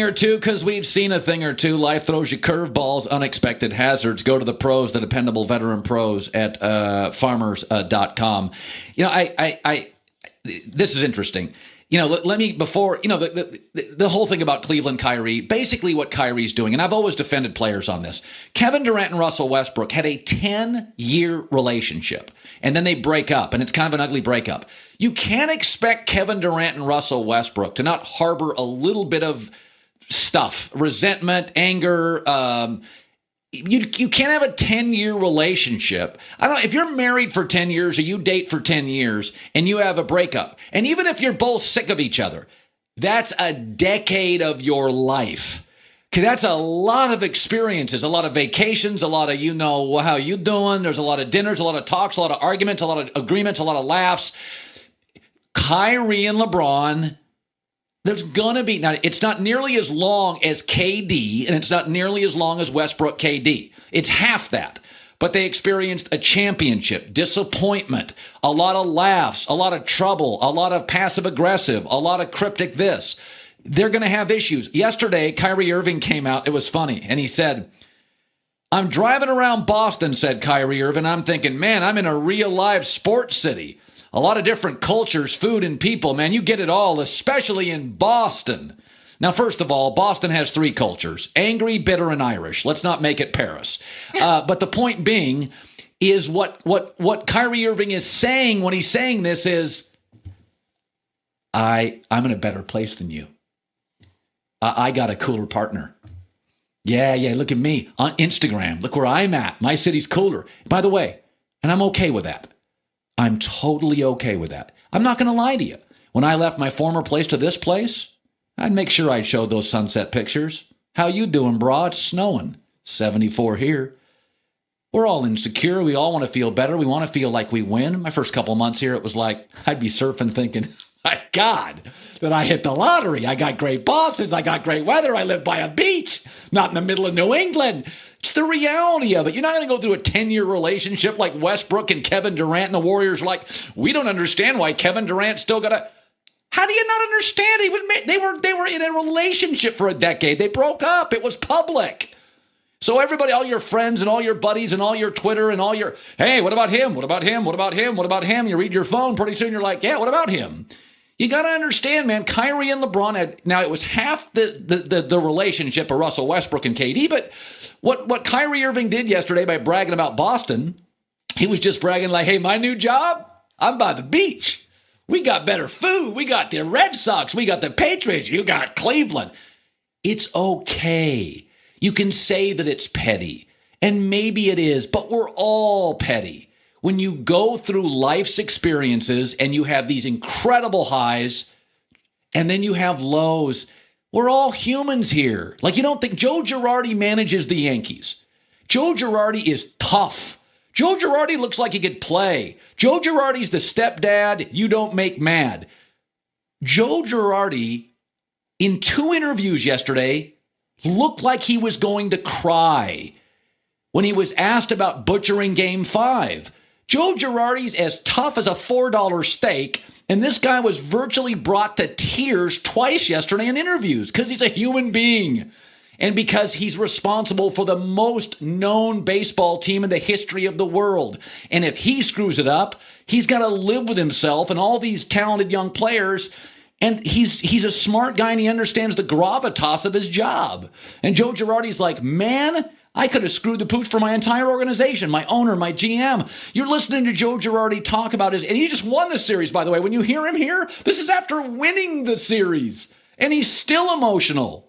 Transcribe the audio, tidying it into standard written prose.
Or two, because we've seen a thing or two. Life throws you curveballs, unexpected hazards. Go to the pros, the dependable veteran pros at farmers.com. This is interesting. Let me, before, the whole thing about Cleveland Kyrie, basically what Kyrie's doing, and I've always defended players on this. Kevin Durant and Russell Westbrook had a 10-year relationship, and then they break up, and it's kind of an ugly breakup. You can't expect Kevin Durant and Russell Westbrook to not harbor a little bit of stuff, resentment, anger. You can't have a 10-year relationship. I don't know if you're married for 10 years or you date for 10 years and you have a breakup. And even if you're both sick of each other, that's a decade of your life. Okay, that's a lot of experiences, a lot of vacations, a lot of, how you doing? There's a lot of dinners, a lot of talks, a lot of arguments, a lot of agreements, a lot of laughs. Kyrie and LeBron, there's going to be, now it's not nearly as long as KD, and it's not nearly as long as Westbrook KD. It's half that. But they experienced a championship, disappointment, a lot of laughs, a lot of trouble, a lot of passive aggressive, a lot of cryptic this. They're going to have issues. Yesterday, Kyrie Irving came out. It was funny. And he said, I'm driving around Boston, said Kyrie Irving. I'm thinking, man, I'm in a real live sports city. A lot of different cultures, food, and people. Man, you get it all, especially in Boston. Now, first of all, Boston has 3 cultures: angry, bitter, and Irish. Let's not make it Paris. But the point being is what Kyrie Irving is saying when he's saying this is, I'm in a better place than you. I got a cooler partner. Yeah, look at me on Instagram. Look where I'm at. My city's cooler. By the way, and I'm okay with that. I'm totally okay with that. I'm not going to lie to you. When I left my former place to this place, I'd make sure I'd show those sunset pictures. How you doing, bro? It's snowing. 74 here. We're all insecure. We all want to feel better. We want to feel like we win. My first couple months here, it was like I'd be surfing thinking, my God, that I hit the lottery. I got great bosses. I got great weather. I live by a beach, not in the middle of New England. It's the reality of it. You're not going to go through a 10-year relationship like Westbrook and Kevin Durant and the Warriors. Like, we don't understand why Kevin Durant still got to. How do you not understand? They were in a relationship for a decade. They broke up. It was public. So everybody, all your friends and all your buddies and all your Twitter and all your, hey, what about him? What about him? What about him? What about him? You read your phone, pretty soon you're like, yeah, what about him? You got to understand, man, Kyrie and LeBron had, now it was half the relationship of Russell Westbrook and KD, but what Kyrie Irving did yesterday by bragging about Boston, he was just bragging like, hey, my new job, I'm by the beach. We got better food. We got the Red Sox. We got the Patriots. You got Cleveland. It's okay. You can say that it's petty, and maybe it is, but we're all petty. When you go through life's experiences and you have these incredible highs and then you have lows, we're all humans here. Like, you don't think Joe Girardi manages the Yankees. Joe Girardi is tough. Joe Girardi looks like he could play. Joe Girardi's the stepdad you don't make mad. Joe Girardi, in 2 interviews yesterday, looked like he was going to cry when he was asked about butchering Game 5. Joe Girardi's as tough as a $4 steak, and this guy was virtually brought to tears twice yesterday in interviews because he's a human being and because he's responsible for the most known baseball team in the history of the world. And if he screws it up, he's got to live with himself and all these talented young players. And he's a smart guy, and he understands the gravitas of his job. And Joe Girardi's like, man, I could have screwed the pooch for my entire organization, my owner, my GM. You're listening to Joe Girardi talk about his, and he just won the series, by the way. When you hear him here, this is after winning the series, and he's still emotional.